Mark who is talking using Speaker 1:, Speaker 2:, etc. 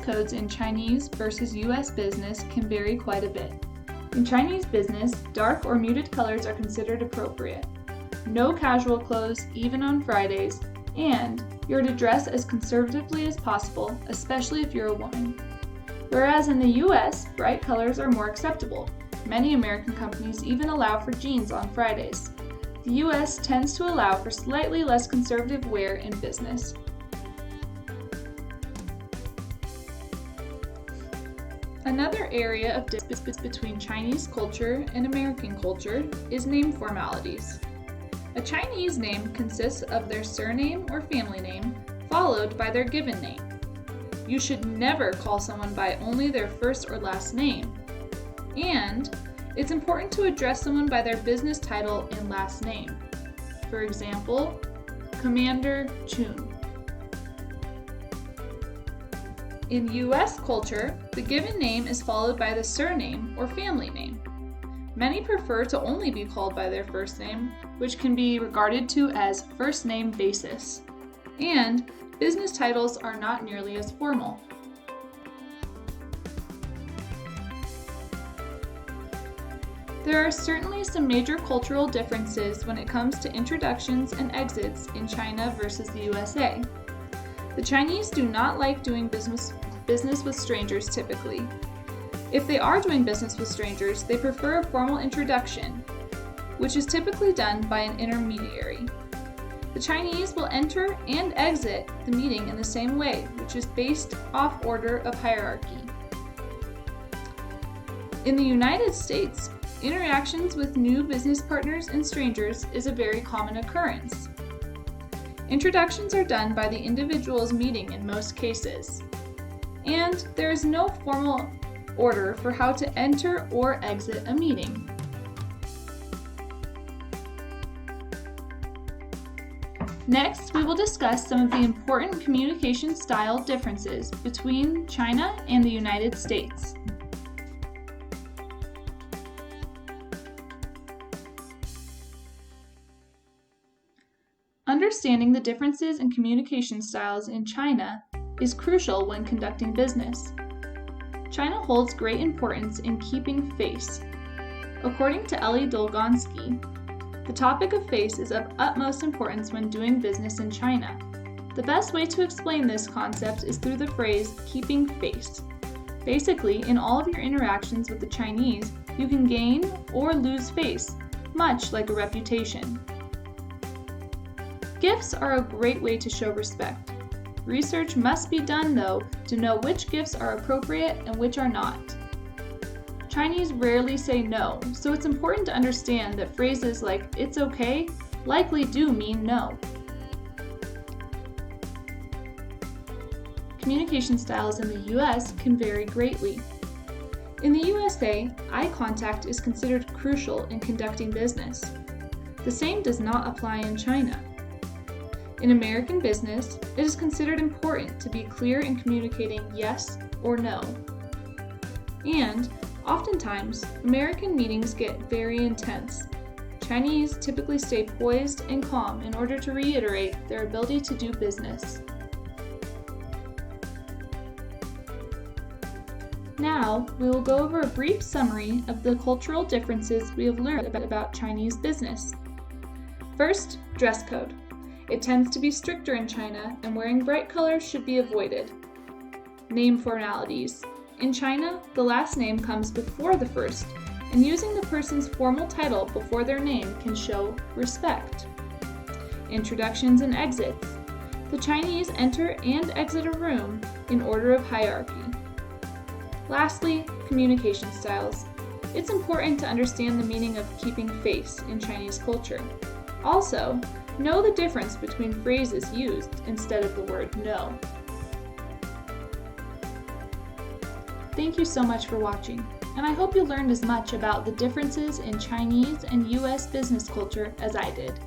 Speaker 1: codes in Chinese versus US business can vary quite a bit. In Chinese business, dark or muted colors are considered appropriate. No casual clothes, even on Fridays, and you're to dress as conservatively as possible, especially if you're a woman. Whereas in the US, bright colors are more acceptable. Many American companies even allow for jeans on Fridays. The US tends to allow for slightly less conservative wear in business. Another area of difference between Chinese culture and American culture is name formalities. A Chinese name consists of their surname or family name, followed by their given name. You should never call someone by only their first or last name. And it's important to address someone by their business title and last name. For example, Commander Chun. In US culture, the given name is followed by the surname or family name. Many prefer to only be called by their first name, which can be regarded to as first name basis. And business titles are not nearly as formal. There are certainly some major cultural differences when it comes to introductions and exits in China versus the USA. The Chinese do not like doing business with strangers typically. If they are doing business with strangers, they prefer a formal introduction, which is typically done by an intermediary. The Chinese will enter and exit the meeting in the same way, which is based off order of hierarchy. In the United States, interactions with new business partners and strangers is a very common occurrence. Introductions are done by the individuals meeting in most cases, and there is no formal order for how to enter or exit a meeting. Next, we will discuss some of the important communication style differences between China and the United States. Understanding the differences in communication styles in China is crucial when conducting business. China holds great importance in keeping face. According to Ellie Dolgonsky, the topic of face is of utmost importance when doing business in China. The best way to explain this concept is through the phrase keeping face. Basically, in all of your interactions with the Chinese, you can gain or lose face, much like a reputation. Gifts are a great way to show respect. Research must be done, though, to know which gifts are appropriate and which are not. Chinese rarely say no, so it's important to understand that phrases like "it's okay" likely do mean no. Communication styles in the US can vary greatly. In the USA, eye contact is considered crucial in conducting business. The same does not apply in China. In American business, it is considered important to be clear in communicating yes or no. And oftentimes, American meetings get very intense. Chinese typically stay poised and calm in order to reiterate their ability to do business. Now, we will go over a brief summary of the cultural differences we have learned about Chinese business. First, dress code. It tends to be stricter in China, and wearing bright colors should be avoided. Name formalities. In China, the last name comes before the first, and using the person's formal title before their name can show respect. Introductions and exits. The Chinese enter and exit a room in order of hierarchy. Lastly, communication styles. It's important to understand the meaning of keeping face in Chinese culture. Also, know the difference between phrases used instead of the word no. Thank you so much for watching, and I hope you learned as much about the differences in Chinese and US business culture as I did.